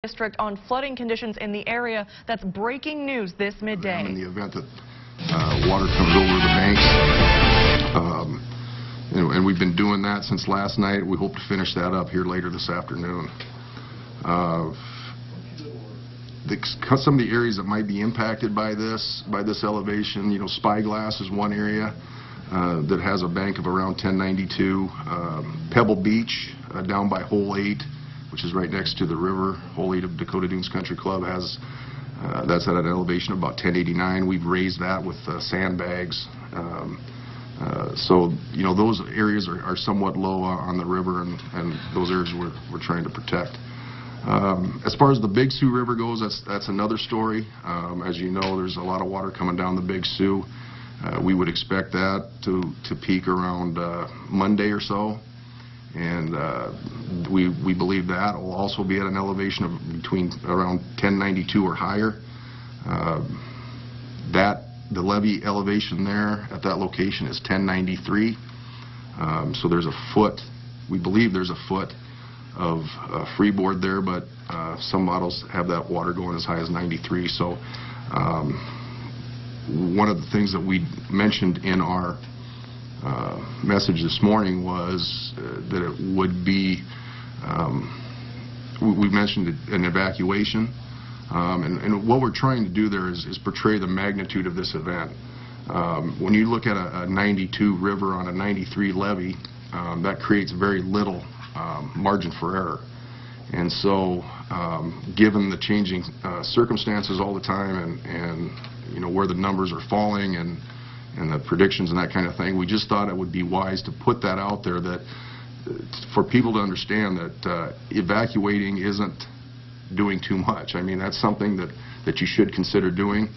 District on flooding conditions in the area. That's breaking news this midday. In the event that water comes over the banks, and we've been doing that since last night. We hope to finish that up here later this afternoon. Some of the areas that might be impacted by this elevation, Spyglass is one area that has a bank of around 1092. Pebble Beach down by Hole 8, which is right next to the river. Hole 8 of Dakota Dunes Country Club has, that's at an elevation of about 1089. We've raised that with sandbags. So, those areas are somewhat low on the river, and those areas we're trying to protect. As far as the Big Sioux River goes, that's another story. As you know, there's a lot of water coming down the Big Sioux. We would expect that to peak around Monday or so. And we believe that will also be at an elevation of between around 1092 or higher. The levee elevation there at that location is 1093. So there's a foot, we believe there's a foot of freeboard there, but some models have that water going as high as 93. So one of the things that we mentioned in our message this morning was that it would be, we mentioned an evacuation, and what we're trying to do there is portray the magnitude of this event. When you look at a 92 river on a 93 levee, that creates very little margin for error. And so given the changing circumstances all the time, and where the numbers are falling and the predictions and that kind of thing, we just thought it would be wise to put that out there, that for people to understand that evacuating isn't doing too much. I mean, that's something that you should consider doing.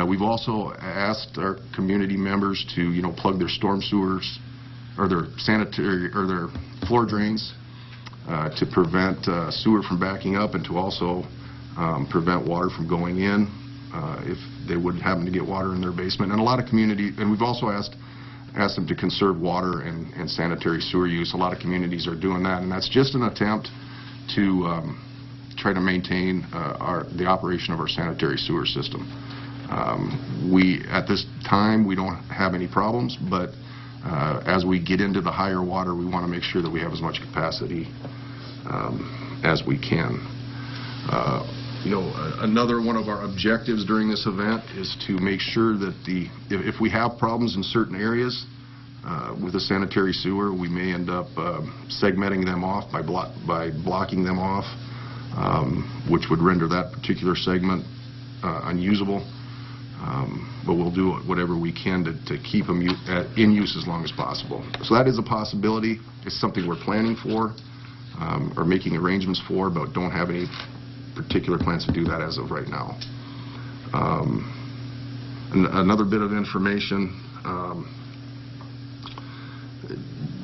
We've also asked our community members to plug their storm sewers or their sanitary or their floor drains to prevent sewer from backing up, and to also prevent water from going in if they would happen to get water in their basement. And a lot of community, and we've also asked them to conserve water and sanitary sewer use. A lot of communities are doing that, and that's just an attempt to try to maintain the operation of our sanitary sewer system. At this time, we don't have any problems, but as we get into the higher water, we want to make sure that we have as much capacity as we can. Another one of our objectives during this event is to make sure that if we have problems in certain areas with the sanitary sewer, we may end up segmenting them off by blocking them off, which would render that particular segment unusable. But we'll do whatever we can to keep them in use as long as possible. So that is a possibility. It's something we're planning for or making arrangements for, but don't have any particular plans to do that as of right now. Another bit of information,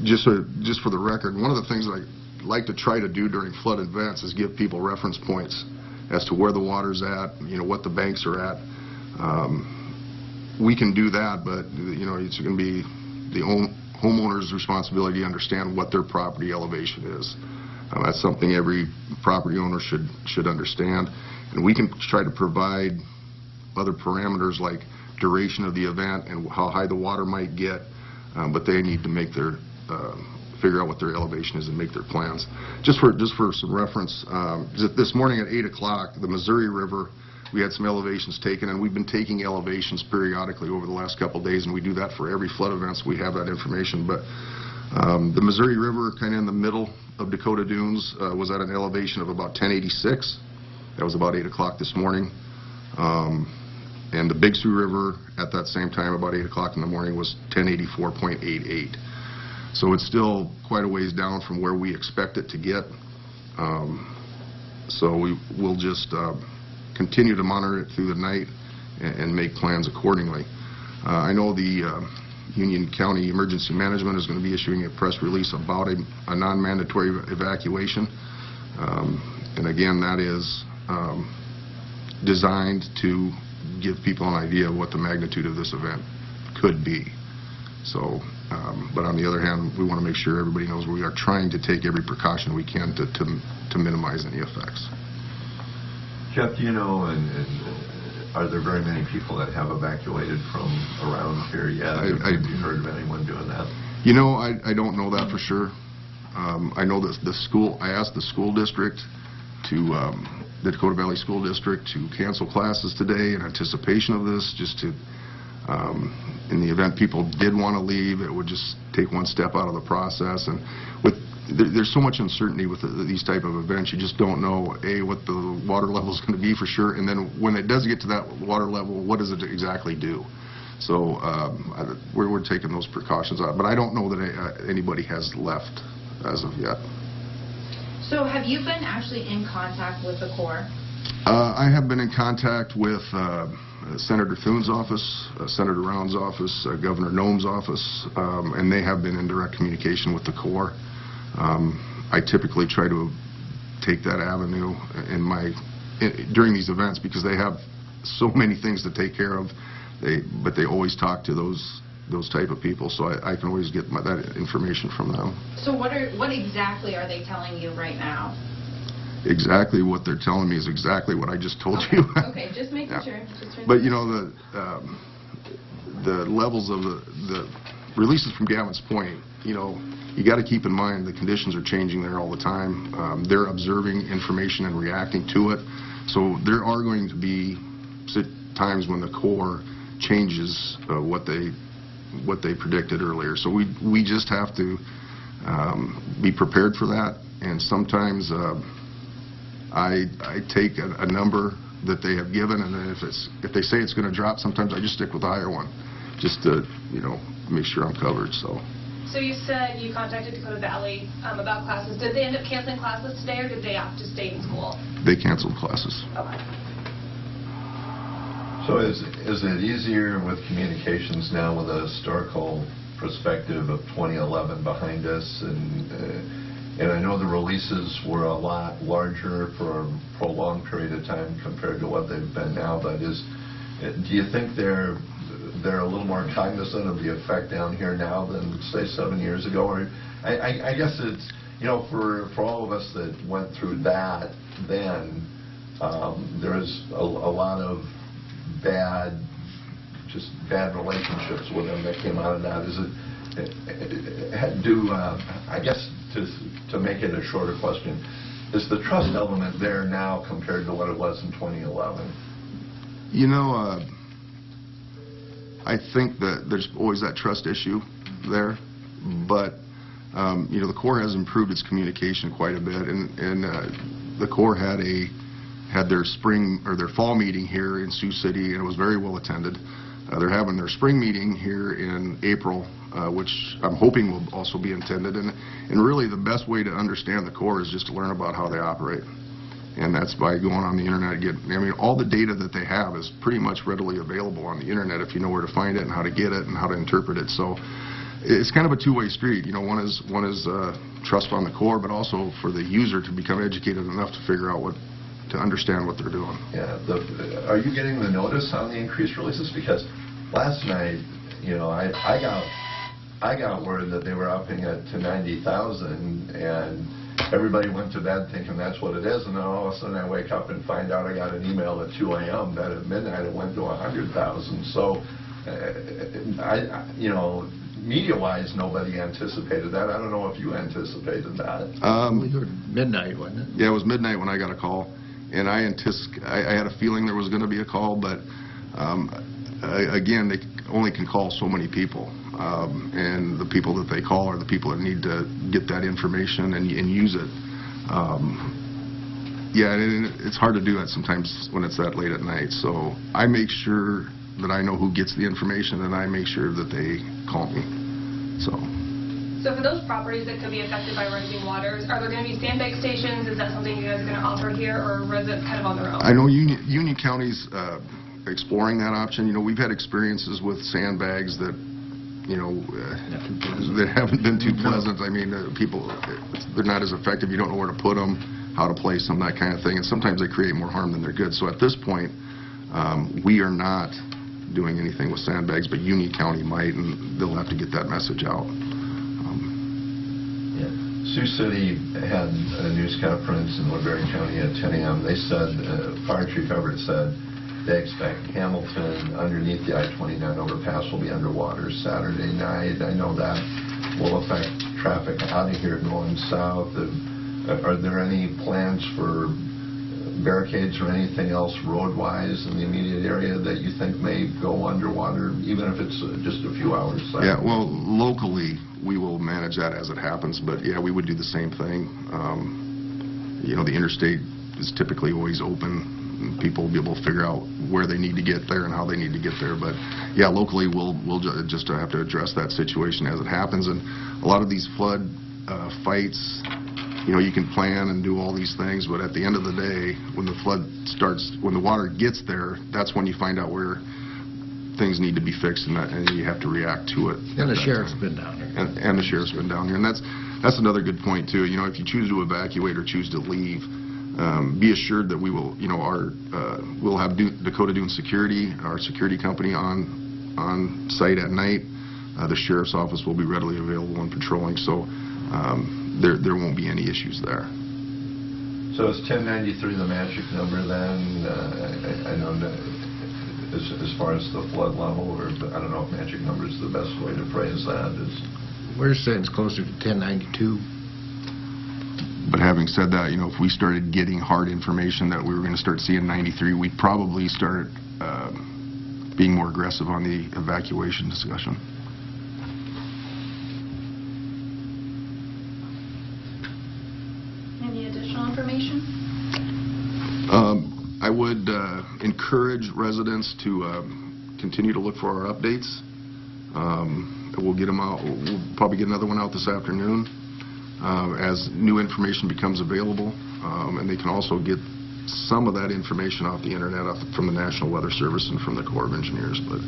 just for the record, one of the things that I like to try to do during flood events is give people reference points as to where the water's at, what the banks are at. We can do that, but it's going to be the homeowner's responsibility to understand what their property elevation is. That's something every property owner should understand, and we can try to provide other parameters like duration of the event and how high the water might get, but they need to make their figure out what their elevation is and make their plans. Just for some reference, this morning at 8 o'clock, the Missouri River, we had some elevations taken, and we've been taking elevations periodically over the last couple of days, and we do that for every flood event, so we have that information. But the Missouri River, kind of in the middle of Dakota Dunes, was at an elevation of about 1086. That was about 8 o'clock this morning. And the Big Sioux River at that same time, about 8 o'clock in the morning, was 1084.88. So it's still quite a ways down from where we expect it to get. So we'll just continue to monitor it through the night and make plans accordingly. I know the Union County Emergency Management is going to be issuing a press release about a non-mandatory evacuation. And again, that is designed to give people an idea of what the magnitude of this event could be. So, but on the other hand, we want to make sure everybody knows we are trying to take every precaution we can to minimize any effects. Jeff, do you know, and are there very many people that have evacuated from around here yet? Have you heard of anyone doing that? You know, I don't know that for sure. I know that I asked the school district the Dakota Valley School District to cancel classes today in anticipation of this, just to, in the event people did want to leave, it would just take one step out of the process. And there's so much uncertainty with these type of events, you just don't know, what the water level is going to be for sure, and then when it does get to that water level, what does it exactly do? So we're taking those precautions out, but I don't know that anybody has left as of yet. So have you been actually in contact with the Corps? I have been in contact with Senator Thune's office, Senator Round's office, Governor Noem's office, and they have been in direct communication with the Corps. I typically try to take that avenue during these events because they have so many things to take care of, but they always talk to those type of people, so I can always get that information from them. So what exactly are they telling you right now? Exactly what they're telling me is exactly what I just told you. Okay, just making sure. But you know, the levels of the releases from Gavin's Point, you know, you got to keep in mind the conditions are changing there all the time. They're observing information and reacting to it. So there are going to be times when the Corps changes what they predicted earlier. So we just have to be prepared for that. And sometimes I take a number that they have given, and then if they say it's going to drop, sometimes I just stick with the higher one, just to make sure I'm covered. So you said you contacted Dakota Valley about classes. Did they end up canceling classes today, or did they have to stay in school? They canceled classes. Okay. So is it easier with communications now with a historical perspective of 2011 behind us, and I know the releases were a lot larger for a prolonged period of time compared to what they've been now, but do you think they're a little more cognizant of the effect down here now than, say, 7 years ago? Or I guess it's, for all of us that went through that then, there was a lot of bad relationships with them that came out of that. I guess to make it a shorter question, is the trust element there now compared to what it was in 2011? I think that there's always that trust issue there, but the Corps has improved its communication quite a bit, and the Corps had their spring or their fall meeting here in Sioux City, and it was very well attended. They're having their spring meeting here in April, which I'm hoping will also be attended. And really the best way to understand the Corps is just to learn about how they operate. And that's by going on the internet. All the data that they have is pretty much readily available on the internet if you know where to find it and how to get it and how to interpret it. So it's kind of a two-way street. One is trust on the Corps, but also for the user to become educated enough to figure out to understand what they're doing. Yeah. Are you getting the notice on the increased releases? Because last night, I got word that they were upping it to 90,000, and everybody went to bed thinking that's what it is, and then all of a sudden I wake up and find out I got an email at 2 a.m. that at midnight it went to 100,000. So, media-wise, nobody anticipated that. I don't know if you anticipated that. We were midnight, wasn't it? Yeah, it was midnight when I got a call, and I had a feeling there was going to be a call, but again, they only can call so many people, and the people that they call are the people that need to get that information and use it. And it's hard to do that sometimes when it's that late at night, so I make sure that I know who gets the information, and I make sure that they call me. So for those properties that could be affected by rising waters, are there going to be sandbag stations? Is that something you guys are going to offer here, or is it kind of on their own? I know Union County's exploring that option. We've had experiences with sandbags that haven't been too pleasant. People, they're not as effective. You don't know where to put them, how to place them, that kind of thing, and sometimes they create more harm than they're good. So at this point, we are not doing anything with sandbags, but Union County might, and they'll have to get that message out. Sioux City had a news conference in Woodbury County at 10 a.m. They said, Fire Chief Everett said, they expect Hamilton underneath the I-29 overpass will be underwater Saturday night. I know that will affect traffic out of here going south. Are there any plans for barricades or anything else road-wise in the immediate area that you think may go underwater, even if it's just a few hours? Yeah, well, locally, we will manage that as it happens, but yeah, we would do the same thing. You know, the interstate is typically always open. People will be able to figure out where they need to get there and how they need to get there, but yeah, locally, we'll just have to address that situation as it happens. And a lot of these flood fights, you know, you can plan and do all these things, but at the end of the day, when the flood starts, when the water gets there, that's when you find out where things need to be fixed, and you have to react to it. And the sheriff's been down here. And the sheriff's been down here, and that's another good point too. You know, if you choose to evacuate or choose to leave, be assured that we will, you know, we'll have Dakota Dunes Security, our security company, on site at night. The sheriff's office will be readily available and patrolling, so there won't be any issues there. So is 1093 the magic number then? I know as far as the flood level, or I don't know if magic number is the best way to phrase that. We're saying it's closer to 1092. But having said that, you know, if we started getting hard information that we were going to start seeing 93, we'd probably start being more aggressive on the evacuation discussion. Any additional information? I would encourage residents to continue to look for our updates. We'll get them out. We'll probably get another one out this afternoon as new information becomes available, and they can also get some of that information off the internet, from the National Weather Service and from the Corps of Engineers. But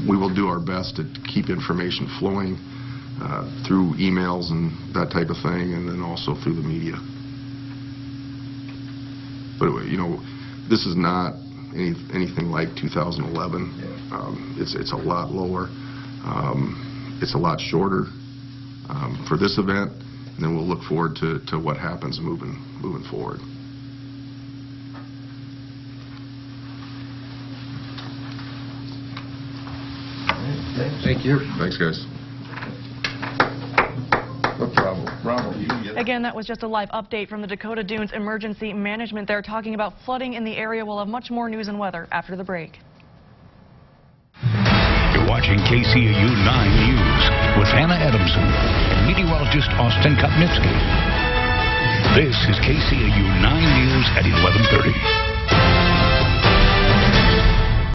we will do our best to keep information flowing through emails and that type of thing, and then also through the media. But you know, this is not anything like 2011. It's a lot lower. It's a lot shorter for this event, and then we'll look forward to what happens moving forward. Thank you. Thanks, guys. Bravo, you can get it. Again, that was just a live update from the Dakota Dunes Emergency Management. They're talking about flooding in the area. We'll have much more news and weather after the break. You're watching KCAU 9 News with Hannah Adamson and meteorologist Austin Kopnitsky. This is KCAU 9 News at 11:30.